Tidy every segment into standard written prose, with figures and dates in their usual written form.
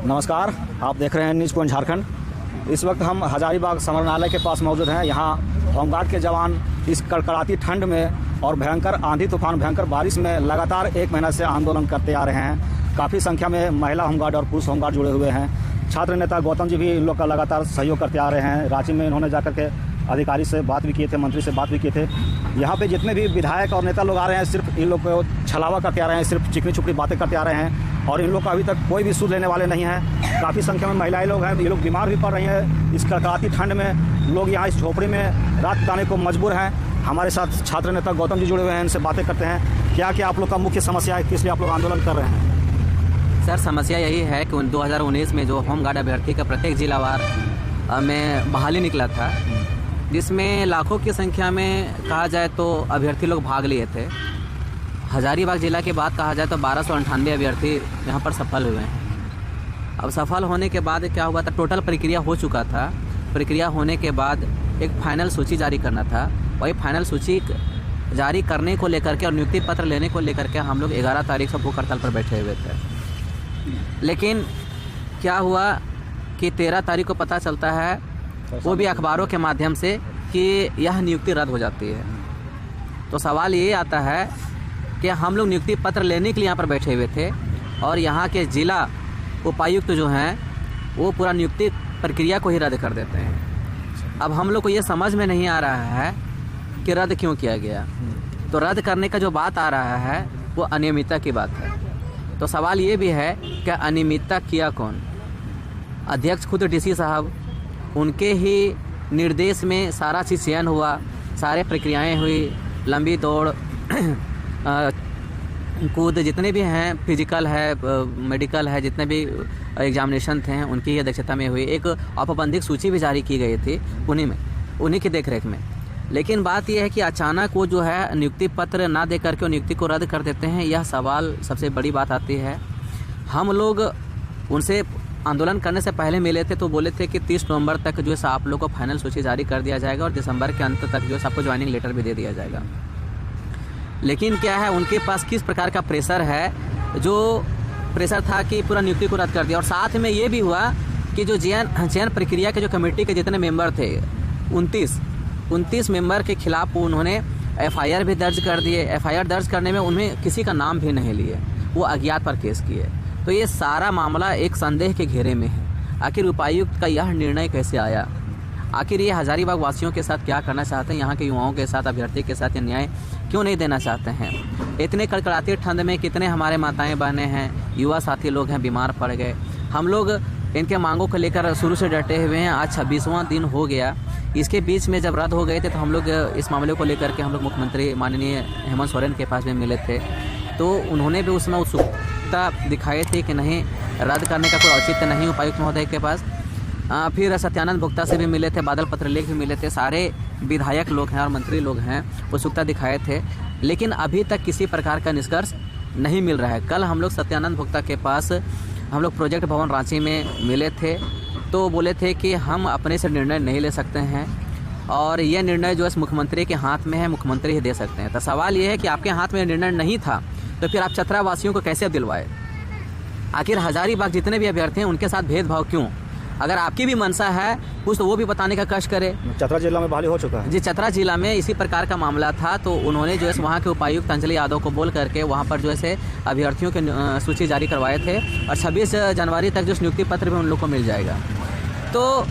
नमस्कार, आप देख रहे हैं न्यूज़ पॉइंट झारखंड। इस वक्त हम हजारीबाग समरनालय के पास मौजूद हैं। यहाँ होमगार्ड के जवान इस कड़कड़ाती ठंड में और भयंकर आंधी तूफान, भयंकर बारिश में लगातार 1 महीना से आंदोलन करते आ रहे हैं। काफ़ी संख्या में महिला होमगार्ड और पुरुष होमगार्ड जुड़े हुए हैं। छात्र नेता गौतम जी भी इन लोग का लगातार सहयोग करते आ रहे हैं। रांची में इन्होंने जाकर के अधिकारी से बात भी किए थे, मंत्री से बात भी किए थे। यहाँ पे जितने भी विधायक और नेता लोग आ रहे हैं, सिर्फ इन लोग को छलावा करते आ रहे हैं, सिर्फ चिकनी चुपड़ी बातें करते आ रहे हैं और इन लोग का अभी तक कोई भी सुध लेने वाले नहीं हैं। काफ़ी संख्या में महिलाएं लोग हैं, ये लोग बीमार भी पड़ रही हैं। इस कड़कड़ाती ठंड में लोग यहाँ इस झोपड़ी में रात बिताने को मजबूर हैं। हमारे साथ छात्र नेता गौतम जी जुड़े हुए हैं, इनसे बातें करते हैं। क्या क्या आप लोग का मुख्य समस्या है, किस लिए आप लोग आंदोलन कर रहे हैं? सर, समस्या यही है कि 2019 में जो होमगार्ड अभ्यर्थी का प्रत्येक जिलावार में बहाली निकला था, जिसमें लाखों की संख्या में कहा जाए तो अभ्यर्थी लोग भाग लिए थे। हजारीबाग जिला के बाद कहा जाए तो 1298 अभ्यर्थी यहाँ पर सफल हुए हैं। अब सफल होने के बाद क्या हुआ था, टोटल प्रक्रिया हो चुका था। प्रक्रिया होने के बाद एक फाइनल सूची जारी करना था। वही फाइनल सूची जारी करने को लेकर के और नियुक्ति पत्र लेने को लेकर के हम लोग 11 तारीख से भूख हड़ताल पर बैठे हुए थे। लेकिन क्या हुआ कि 13 तारीख को पता चलता है, वो भी अखबारों के माध्यम से, कि यह नियुक्ति रद्द हो जाती है। तो सवाल ये आता है कि हम लोग नियुक्ति पत्र लेने के लिए यहाँ पर बैठे हुए थे और यहाँ के जिला उपायुक्त जो हैं वो पूरा नियुक्ति प्रक्रिया को ही रद्द कर देते हैं। अब हम लोग को ये समझ में नहीं आ रहा है कि रद्द क्यों किया गया। तो रद्द करने का जो बात आ रहा है वो अनियमितता की बात है। तो सवाल ये भी है कि अनियमितता किया कौन? अध्यक्ष खुद डीसी साहब, उनके ही निर्देश में सारा चीज़ चयन हुआ, सारे प्रक्रियाएं हुई, लंबी दौड़ कूद जितने भी हैं, फिजिकल है, मेडिकल है, जितने भी एग्जामिनेशन थे उनकी ही अध्यक्षता में हुई। एक औपबंधिक सूची भी जारी की गई थी उन्हीं की देखरेख में। लेकिन बात यह है कि अचानक वो जो है नियुक्ति पत्र ना दे करके नियुक्ति को रद्द कर देते हैं। यह सवाल सबसे बड़ी बात आती है। हम लोग उनसे आंदोलन करने से पहले मिले थे तो बोले थे कि 30 नवंबर तक जो है आप लोग को फाइनल सूची जारी कर दिया जाएगा और दिसंबर के अंत तक जो है आपको ज्वाइनिंग लेटर भी दे दिया जाएगा। लेकिन क्या है, उनके पास किस प्रकार का प्रेशर है, जो प्रेशर था कि पूरा नियुक्ति को रद्द कर दिया। और साथ में ये भी हुआ कि जो चयन प्रक्रिया के जो कमेटी के जितने मेंबर थे 29 मेंबर के खिलाफ उन्होंने FIR भी दर्ज कर दिए। FIR दर्ज करने में उन्हें किसी का नाम भी नहीं लिए, वो अज्ञात पर केस किए। तो ये सारा मामला एक संदेह के घेरे में है। आखिर उपायुक्त का यह निर्णय कैसे आया? आखिर ये हजारीबाग वासियों के साथ क्या करना चाहते हैं? यहाँ के युवाओं के साथ, अभ्यर्थी के साथ ये न्याय क्यों नहीं देना चाहते हैं? इतने कड़कड़ाती ठंड में कितने हमारे माताएं बहनें हैं, युवा साथी लोग हैं, बीमार पड़ गए। हम लोग इनके मांगों को लेकर शुरू से डटे हुए हैं। आज 26वां दिन हो गया। इसके बीच में जब रद्द हो गए थे तो हम लोग इस मामले को लेकर के हम लोग मुख्यमंत्री माननीय हेमंत सोरेन के पास में मिले थे। तो उन्होंने भी उसमें उत्सुकता दिखाई थी कि नहीं, रद्द करने का कोई औचित्य नहीं उपायुक्त महोदय के पास। फिर सत्यानंद भोक्ता से भी मिले थे, बादल पत्रलेख भी मिले थे, सारे विधायक लोग हैं और मंत्री लोग हैं, उत्सुकता दिखाए थे। लेकिन अभी तक किसी प्रकार का निष्कर्ष नहीं मिल रहा है। कल हम लोग सत्यानंद भोक्ता के पास हम लोग प्रोजेक्ट भवन रांची में मिले थे तो बोले थे कि हम अपने से निर्णय नहीं ले सकते हैं और यह निर्णय जो है मुख्यमंत्री के हाथ में है, मुख्यमंत्री ही दे सकते हैं। तो सवाल ये है कि आपके हाथ में निर्णय नहीं था तो फिर आप चतरा वासियों को कैसे दिलवाए? आखिर हजारीबाग जितने भी अभ्यर्थी हैं उनके साथ भेदभाव क्यों? अगर आपकी भी मंशा है कुछ तो वो भी बताने का कष्ट करे। चतरा जिला में बहाली हो चुका है जी। चतरा जिला में इसी प्रकार का मामला था तो उन्होंने जो है वहाँ के उपायुक्त अंजलि यादव को बोल करके वहाँ पर जो है अभ्यर्थियों की सूची जारी करवाए थे और 26 जनवरी तक जो नियुक्ति पत्र भी उन लोग को मिल जाएगा। तो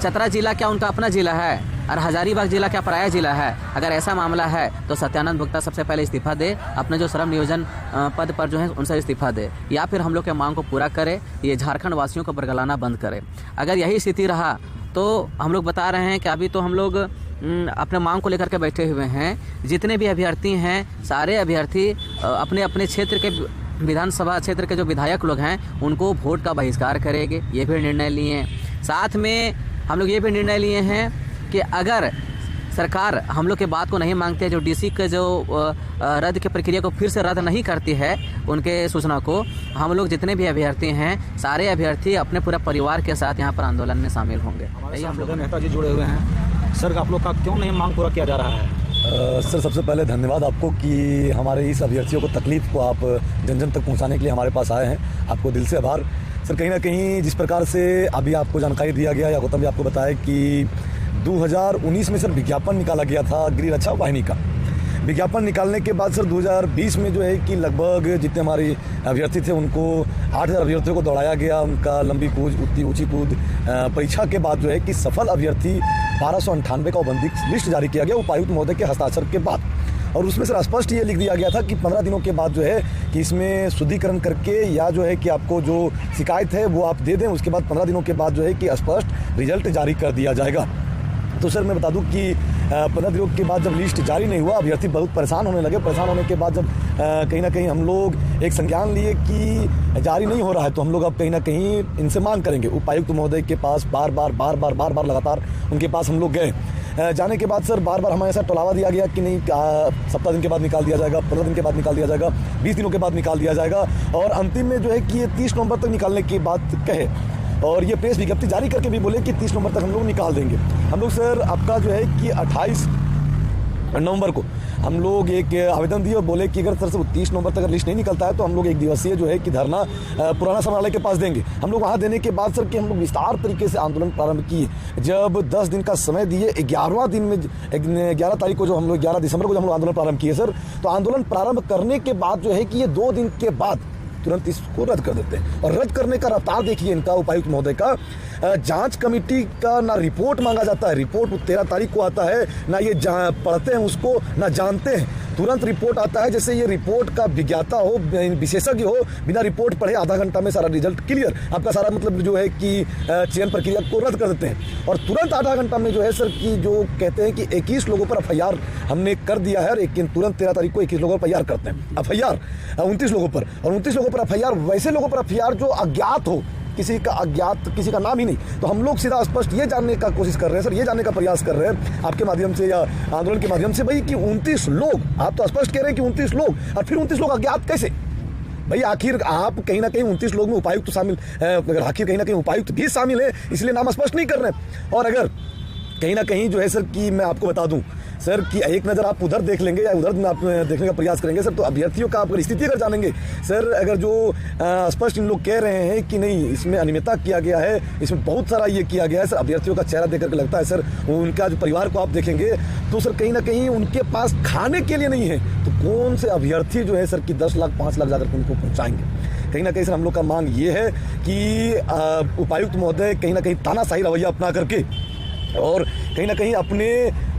चतरा जिला क्या उनका अपना जिला है और हजारीबाग जिला क्या पराया जिला है? अगर ऐसा मामला है तो सत्यानंद भोक्ता सबसे पहले इस्तीफा दे, अपने जो श्रम नियोजन पद पर जो है उनसे इस्तीफा दे, या फिर हम लोग के मांग को पूरा करे, ये झारखंड वासियों को बरगलाना बंद करे। अगर यही स्थिति रहा तो हम लोग बता रहे हैं कि अभी तो हम लोग अपने मांग को लेकर के बैठे हुए हैं। जितने भी अभ्यर्थी हैं, सारे अभ्यर्थी अपने अपने क्षेत्र के विधानसभा क्षेत्र के जो विधायक लोग हैं उनको वोट का बहिष्कार करेंगे, ये भी निर्णय लिए हैं। साथ में हम लोग ये भी निर्णय लिए हैं कि अगर सरकार हम लोग के बात को नहीं मांगते है, जो डीसी के जो रद्द की प्रक्रिया को फिर से रद्द नहीं करती है उनके सूचना को, हम लोग जितने भी अभ्यर्थी हैं सारे अभ्यर्थी अपने पूरे परिवार के साथ यहाँ पर आंदोलन में शामिल होंगे। हम लोग नेताजी जुड़े हुए हैं। सर, आप लोग का क्यों नहीं मांग पूरा किया जा रहा है? सर सबसे पहले धन्यवाद आपको कि हमारे इस अभ्यर्थियों को तकलीफ़ को आप जन जन तक पहुंचाने के लिए हमारे पास आए हैं। आपको दिल से आभार। सर कहीं ना कहीं जिस प्रकार से अभी आपको जानकारी दिया गया या गौतम जी आपको बताया कि 2019 में सर विज्ञापन निकाला गया था गृह रक्षा वाहिनी का। विज्ञापन निकालने के बाद सर 2020 में जो है कि लगभग जितने हमारे अभ्यर्थी थे उनको 8000 अभ्यर्थियों को दौड़ाया गया। उनका लंबी कूद ऊंची कूद परीक्षा के बाद जो है कि सफल अभ्यर्थी 1298 का औपबंधिक लिस्ट जारी किया गया उपायुक्त महोदय के हस्ताक्षर के बाद। और उसमें सर स्पष्ट ये लिख दिया गया था कि 15 दिनों के बाद जो है कि इसमें शुद्धिकरण करके या जो है कि आपको जो शिकायत है वो आप दे दें, उसके बाद 15 दिनों के बाद जो है कि स्पष्ट रिजल्ट जारी कर दिया जाएगा। तो सर मैं बता दूं कि 15 दिनों के बाद जब लिस्ट जारी नहीं हुआ अभ्यर्थी बहुत परेशान होने लगे। परेशान होने के बाद जब कहीं ना कहीं हम लोग एक संज्ञान लिए कि जारी नहीं हो रहा है तो हम लोग अब कहीं ना कहीं इनसे मांग करेंगे। उपायुक्त महोदय के पास बार बार लगातार उनके पास हम लोग गए। जाने के बाद सर बार हमें ऐसा टोलावा दिया गया कि नहीं 17 दिन के बाद निकाल दिया जाएगा, 15 दिन के बाद निकाल दिया जाएगा, 20 दिनों के बाद निकाल दिया जाएगा और अंतिम में जो है कि ये 30 नवंबर तक निकालने की बात कहे और ये प्रेस विज्ञप्ति जारी करके भी बोले कि 30 नवंबर तक हम लोग निकाल देंगे। हम लोग सर आपका जो है कि 28 नवंबर को हम लोग एक आवेदन दिए और बोले कि अगर सर से 30 नवंबर तक लिस्ट नहीं निकलता है तो हम लोग एक दिवसीय जो है कि धरना पुराना संग्रहालय के पास देंगे। हम लोग वहाँ देने के बाद सर कि हम लोग विस्तार तरीके से आंदोलन प्रारंभ किए। जब 10 दिन का समय दिए 11वां दिन में 11 तारीख को जो हम लोग 11 दिसंबर को जब हम लोग आंदोलन प्रारंभ किए सर, तो आंदोलन प्रारंभ करने के बाद जो है कि ये 2 दिन के बाद तुरंत इसको रद्द कर देते हैं। और रद्द करने का रफ्तार देखिए इनका उपायुक्त महोदय का। जांच कमेटी का ना रिपोर्ट मांगा जाता है, रिपोर्ट 13 तारीख को आता है, ना ये पढ़ते हैं उसको ना जानते हैं, तुरंत रिपोर्ट आता है जैसे ये रिपोर्ट का विज्ञाता हो, विशेषज्ञ हो, बिना रिपोर्ट पढ़े आधा घंटा में सारा रिजल्ट क्लियर, आपका सारा मतलब जो है कि चयन प्रक्रिया को रद्द कर देते हैं। और तुरंत आधा घंटा में जो है सर कि जो कहते हैं कि 21 लोगों पर FIR हमने कर दिया है, लेकिन तुरंत 13 तारीख को 21 लोगों पर FIR करते हैं। FIR 29 लोगों पर, और 29 लोगों पर FIR वैसे लोगों पर FIR जो अज्ञात हो, किसी का नाम ही नहीं। तो हम लोग सीधा स्पष्ट ये जानने का कोशिश कर रहे हैं सर, ये जानने का प्रयास कर रहे हैं आपके माध्यम से या आंदोलन के माध्यम से भाई कि 29 लोग, आप तो स्पष्ट कह रहे हैं कि 29 लोग, और फिर 29 लोग अज्ञात कैसे? भाई आखिर आप कहीं ना कहीं 29 लोग में उपायुक्त शामिल, अगर आखिर कहीं ना कहीं उपायुक्त भी शामिल है इसलिए नाम स्पष्ट नहीं कर रहे हैं। और अगर कहीं ना कहीं जो है सर कि मैं आपको बता दूं सर कि एक नज़र आप उधर देख लेंगे या उधर आप देखने का प्रयास करेंगे सर, तो अभ्यर्थियों का आप स्थिति अगर जानेंगे सर, अगर जो स्पष्ट इन लोग कह रहे हैं कि नहीं इसमें अनियमितता किया गया है, इसमें बहुत सारा ये किया गया है सर, अभ्यर्थियों का चेहरा देख करके लगता है सर उनका जो परिवार को आप देखेंगे तो सर कहीं ना कहीं उनके पास खाने के लिए नहीं है, तो कौन से अभ्यर्थी जो है सर कि 10 लाख 5 लाख जाकर उनको पहुँचाएंगे। कहीं ना कहीं सर हम लोग का मांग ये है कि उपायुक्त महोदय कहीं ना कहीं तानाशाही रवैया अपना करके और कहीं ना कहीं अपने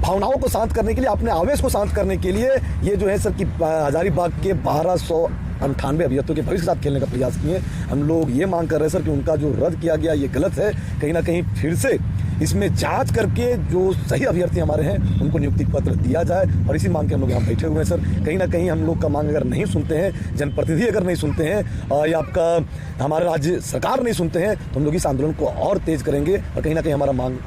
भावनाओं को शांत करने के लिए, अपने आवेश को शांत करने के लिए ये जो है सर कि हजारीबाग के 1298 अभ्यर्थियों के भविष्य के साथ खेलने का प्रयास किए। हम लोग ये मांग कर रहे हैं सर कि उनका जो रद्द किया गया ये गलत है, कहीं ना कहीं फिर से इसमें जांच करके जो सही अभ्यर्थी हमारे हैं उनको नियुक्ति पत्र दिया जाए। और इसी मांग के हम लोग यहाँ बैठे हुए हैं सर। कहीं ना कहीं हम लोग का मांग अगर नहीं सुनते हैं, जनप्रतिनिधि अगर नहीं सुनते हैं और या आपका हमारे राज्य सरकार नहीं सुनते हैं तो हम लोग इस आंदोलन को और तेज करेंगे। और कहीं ना कहीं हमारा मांग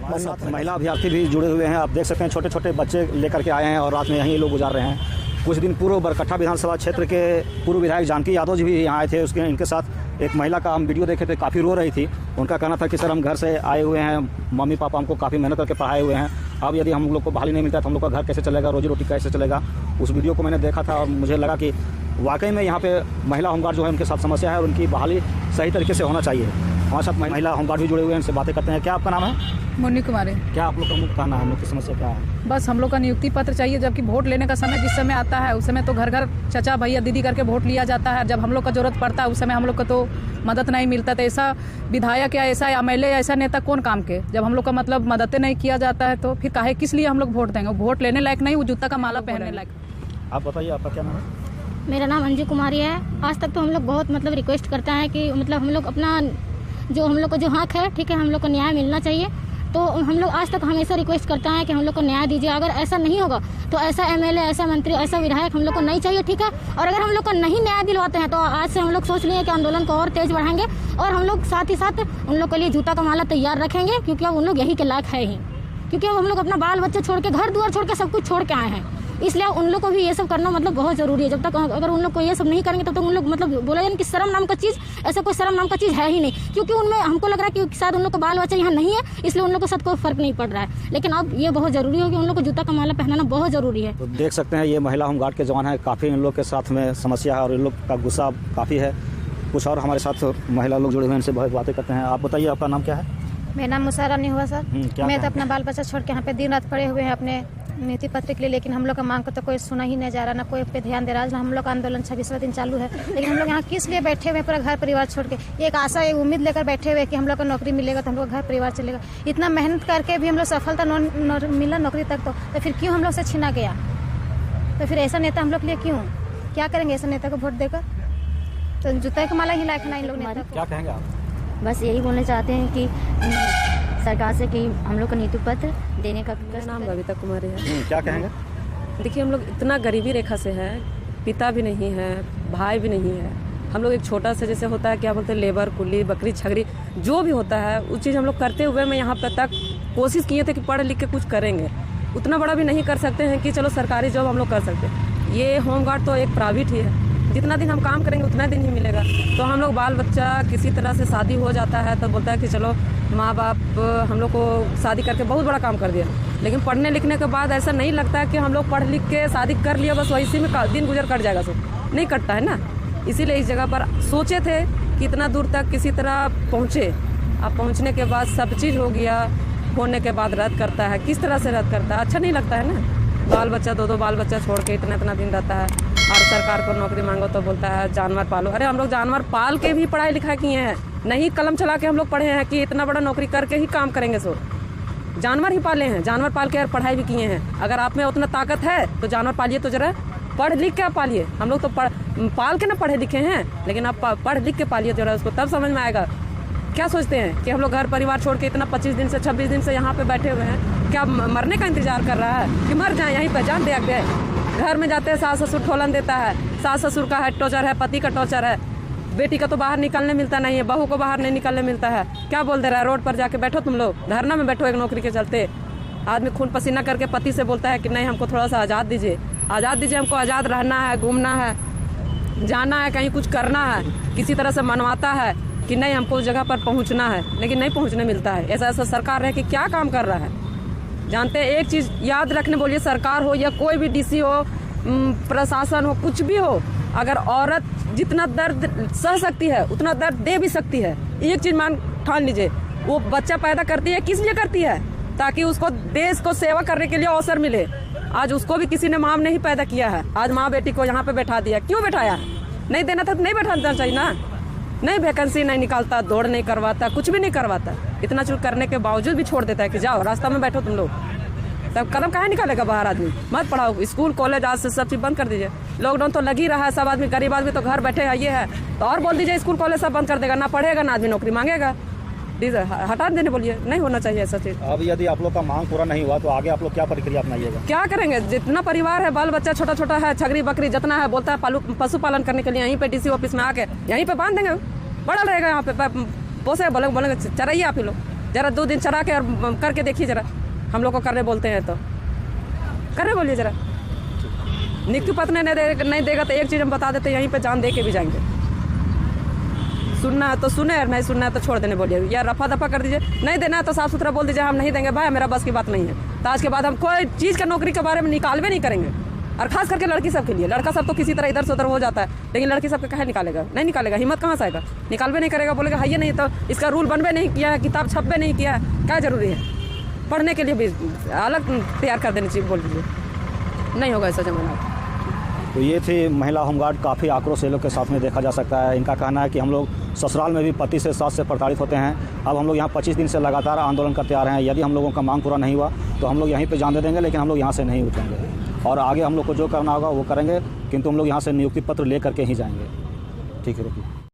महिला अभ्यर्थी भी जुड़े हुए हैं, आप देख सकते हैं छोटे छोटे बच्चे लेकर के आए हैं और रात में यहीं लोग गुजार रहे हैं। कुछ दिन पूर्व बरकट्ठा विधानसभा क्षेत्र के पूर्व विधायक जानकी यादव जी भी यहाँ आए थे, इनके साथ एक महिला का हम वीडियो देखे थे, काफ़ी रो रही थी। उनका कहना था कि सर हम घर से आए हुए हैं, मम्मी पापा हमको काफ़ी मेहनत करके पढ़ाए हुए हैं, अब यदि हम लोग को बहाली नहीं मिलता तो हम लोग का घर कैसे चलेगा, रोजी रोटी कैसे चलेगा। उस वीडियो को मैंने देखा था और मुझे लगा कि वाकई में यहाँ पे महिला होमगार्ड जो है उनके साथ समस्या है और उनकी बहाली सही तरीके से होना चाहिए। हमारे साथ महिला होमगार्ड भी जुड़े हुए हैं, उनसे बातें करते हैं। क्या आपका नाम है? मुन्नी कुमारी। क्या आप लोग का मुख्य कहना है, हम लोग की समस्या क्या है? बस हम लोग का नियुक्ति पत्र चाहिए, जबकि वोट लेने का समय जिस समय आता है उस समय तो घर घर चाचा भैया दीदी करके वोट लिया जाता है। जब हम लोग का जरूरत पड़ता है उस समय हम लोग को तो मदद नहीं मिलता। तो ऐसा विधायक या ऐसा MLA या ऐसा नेता कौन काम के, जब हम लोग का मतलब मदद नहीं किया जाता है तो फिर काहे किस लिए हम लोग वोट देंगे? वोट लेने लायक नहीं, वो जूता का माला पहनने लायक। आप बताइए आपका क्या नाम है? मेरा नाम अंजू कुमारी है। आज तक तो हम लोग बहुत मतलब रिक्वेस्ट करते हैं कि मतलब हम लोग अपना जो हम लोग का जो हक है, ठीक है, हम लोग को न्याय मिलना चाहिए। तो हम लोग आज तक हमेशा रिक्वेस्ट करते हैं कि हम लोग को न्याय दीजिए। अगर ऐसा नहीं होगा तो ऐसा MLA, ऐसा मंत्री, ऐसा विधायक हम लोग को नहीं चाहिए, ठीक है। और अगर हम लोग को नहीं न्याय दिलवाते हैं तो आज से हम लोग सोच लिए कि आंदोलन को और तेज बढ़ाएंगे और हम लोग साथ ही साथ उन लोग के लिए जूता का माला तैयार रखेंगे, क्योंकि अब उन लोग यही के लायक है ही। क्योंकि अब हम लोग अपना बाल बच्चे छोड़ के, घर द्वार छोड़ के, सब कुछ छोड़ के आए हैं। इसलिए उन लोग को भी ये सब करना मतलब बहुत ज़रूरी है। जब तक अगर उन लोग को ये सब नहीं करेंगे तब तक उन लोग मतलब बोला जाए कि शर्म नाम का चीज़, ऐसा कोई शर्म नाम का चीज़ है ही नहीं, क्योंकि उनमें हमको लग रहा है कि शायद उन लोग का बाल बच्चा यहाँ नहीं है, इसलिए उन लोग को साथ कोई फर्क नहीं पड़ रहा है। लेकिन अब ये बहुत ज़रूरी हो कि उन लोग को जूता का माला पहनाना बहुत ज़रूरी है। तो देख सकते हैं ये महिला होमगार्ड के जवान हैं, काफ़ी इन लोग के साथ में समस्या है और इन लोग का गुस्सा काफ़ी है। कुछ और हमारे साथ महिला लोग जुड़े हुए हैं, इनसे बहुत बातें करते हैं। आप बताइए आपका नाम क्या है? मेरा नाम मुसारा नहीं हुआ सर। क्या मैं तो कहें? अपना बाल बच्चा छोड़ के यहाँ पे दिन रात पड़े हुए हैं अपने नियुक्ति पत्र के लिए, लेकिन हम लोग का मांग को तो कोई सुना ही नहीं जा रहा, ना कोई पे ध्यान दे रहा है। हम लोग का आंदोलन 26वां दिन चालू है, लेकिन हम लोग यहाँ किस लिए बैठे हुए हैं? पूरा घर परिवार छोड़ के एक आशा, एक उम्मीद लेकर बैठे हुए कि हम लोग को नौकरी मिलेगा तो हम लोग का घर परिवार चलेगा। इतना मेहनत करके भी हम लोग सफलता मिला नौकरी तक, तो फिर क्यों हम लोग से छीना गया? तो फिर ऐसा नेता हम लोग के लिए क्यों? क्या करेंगे ऐसा नेता को वोट देकर? तो जूता का माला ही लायक ना इन लोग नेता को। क्या कहेंगे आप? बस यही बोलना चाहते हैं कि सरकार से कि हम लोग को नियुक्ति पत्र देने का नाम बबीता कुमारी है। क्या कहेंगे? देखिए हम लोग इतना गरीबी रेखा से हैं, पिता भी नहीं है, भाई भी नहीं है। हम लोग एक छोटा सा जैसे होता है क्या बोलते हैं लेबर, कुली, बकरी, छगरी जो भी होता है उस चीज़ हम लोग करते हुए मैं यहाँ पे तक कोशिश किए थे कि पढ़ लिख के कुछ करेंगे। उतना बड़ा भी नहीं कर सकते हैं कि चलो सरकारी जॉब हम लोग कर सकते हैं। ये होमगार्ड तो एक प्राइवेट ही है, जितना दिन हम काम करेंगे उतना दिन ही मिलेगा। तो हम लोग बाल बच्चा किसी तरह से शादी हो जाता है तो बोलता है कि चलो माँ बाप हम लोग को शादी करके बहुत बड़ा काम कर दिया, लेकिन पढ़ने लिखने के बाद ऐसा नहीं लगता है कि हम लोग पढ़ लिख के शादी कर लिया बस वैसे में दिन गुजर कट जाएगा। सो नहीं कटता है ना, इसीलिए इस जगह पर सोचे थे कि इतना दूर तक किसी तरह पहुँचे। अब पहुँचने के बाद सब चीज़ हो गया, होने के बाद रद्द करता है। किस तरह से रद्द करता है? अच्छा नहीं लगता है ना। बाल बच्चा दो बाल बच्चा छोड़ के इतना दिन रहता है और सरकार को नौकरी मांगो तो बोलता है जानवर पालो। अरे हम लोग जानवर पाल के भी पढ़ाई लिखाई किए हैं, नहीं कलम चला के हम लोग पढ़े हैं कि इतना बड़ा नौकरी करके ही काम करेंगे। सो जानवर ही पाले हैं, जानवर पाल के पढ़ाई भी किए हैं। अगर आप में उतना ताकत है तो जानवर पालिए, तो जरा पढ़ लिख के पालिए। हम लोग तो पाल के ना पढ़े लिखे हैं, लेकिन आप पढ़ लिख के पालिए जरा, उसको तब समझ में आएगा। क्या सोचते हैं कि हम लोग घर परिवार छोड़ के इतना 25 दिन से 26 दिन से यहाँ पे बैठे हुए हैं, क्या मरने का इंतजार कर रहा है कि मर जाए? यहीं पर जान दे गए। घर में जाते हैं सास ससुर ठोलन देता है, सास ससुर का है टॉर्चर है, पति का टॉर्चर है, बेटी का तो बाहर निकलने मिलता नहीं है, बहू को बाहर नहीं निकलने मिलता है। क्या बोल दे रहा है? रोड पर जाके बैठो तुम लोग, धरना में बैठो एक नौकरी के चलते। आदमी खून पसीना करके पति से बोलता है कि नहीं हमको थोड़ा सा आज़ाद दीजिए, आज़ाद दीजिए, हमको आज़ाद रहना है, घूमना है, जाना है, कहीं कुछ करना है। किसी तरह से मनवाता है कि नहीं हमको उस जगह पर पहुँचना है, लेकिन नहीं पहुँचने मिलता है। ऐसा ऐसा सरकार है कि क्या काम कर रहा है? जानते हैं एक चीज़ याद रखने, बोलिए सरकार हो या कोई भी डीसी हो, प्रशासन हो, कुछ भी हो, अगर औरत जितना दर्द सह सकती है उतना दर्द दे भी सकती है। एक चीज़ ठान लीजिए, वो बच्चा पैदा करती है किस लिए करती है? ताकि उसको देश को सेवा करने के लिए अवसर मिले। आज उसको भी किसी ने माँ ने ही पैदा किया है, आज माँ बेटी को यहाँ पे बैठा दिया। क्यों बैठाया? नहीं देना था तो नहीं बैठाना चाहिए ना। नहीं वैकेंसी नहीं निकालता, दौड़ नहीं करवाता, कुछ भी नहीं करवाता, इतना चूक करने के बावजूद भी छोड़ देता है कि जाओ रास्ता में बैठो तुम लोग। तब कदम कहाँ निकालेगा बाहर आदमी? मत पढ़ाओ, स्कूल कॉलेज आज से सब चीज़ बंद कर दीजिए। लॉकडाउन तो लग ही रहा है, सब आदमी गरीब आदमी तो घर बैठे है, ये है तो और बोल दीजिए स्कूल कॉलेज सब बंद कर देगा, ना पढ़ेगा ना आदमी नौकरी मांगेगा। हटा देने बोलिए, नहीं होना चाहिए ऐसा चीज़। अब यदि आप लोग का मांग पूरा नहीं हुआ तो आगे आप लोग क्या प्रक्रिया अपनाइएगा? क्या करेंगे? जितना परिवार है, बाल बच्चा छोटा छोटा है, छगरी बकरी जितना है, बोलता है पशुपालन करने के लिए यहीं पे डीसी ऑफिस में आके यहीं पे बांध देंगे, बड़ा रहेगा यहाँ पे पोसे बोलेंगे चराइए आप ही लोग, जरा 2 दिन चरा के और करके देखिए जरा। हम लोग को करने बोलते हैं तो करने बोलिए जरा। नियुक्ति पत्र नहीं देगा तो एक चीज़ हम बता देते, यहीं पे जान दे के भी जाएंगे। सुनना है तो सुने और नहीं सुनना है तो छोड़ देने बोलिए, या रफा दफा कर दीजिए। नहीं देना है तो साफ सुथरा बोल दीजिए हम नहीं देंगे भाई, मेरा बस की बात नहीं है। तो आज के बाद हम कोई चीज़ का नौकरी के बारे में निकालवे नहीं करेंगे, और खास करके लड़की सब के लिए। लड़का सब तो किसी तरह इधर से उधर हो जाता है, लेकिन लड़की सब का कहे निकालेगा? नहीं निकालेगा, हिम्मत कहाँ से आएगा? निकालवे नहीं करेगा, बोलेगा है नहीं तो इसका रूल बनवे नहीं किया है, किताब छपवे नहीं किया है, क्या जरूरी है? पढ़ने के लिए भी अलग तैयार कर देनी चाहिए, बोल दीजिए। नहीं होगा ऐसा जमाना। तो ये थी महिला होमगार्ड, काफ़ी आक्रोश ये लोग के साथ में देखा जा सकता है। इनका कहना है कि हम लोग ससुराल में भी पति से सास से प्रताड़ित होते हैं। अब हम लोग यहाँ 25 दिन से लगातार आंदोलन करते आ रहे हैं। यदि हम लोगों का मांग पूरा नहीं हुआ तो हम लोग यहीं पे जान दे देंगे, लेकिन हम लोग यहाँ से नहीं उठेंगे और आगे हम लोग को जो करना होगा वो करेंगे, किंतु हम लोग यहाँ से नियुक्ति पत्र ले करके ही जाएंगे। ठीक है, रुकिए।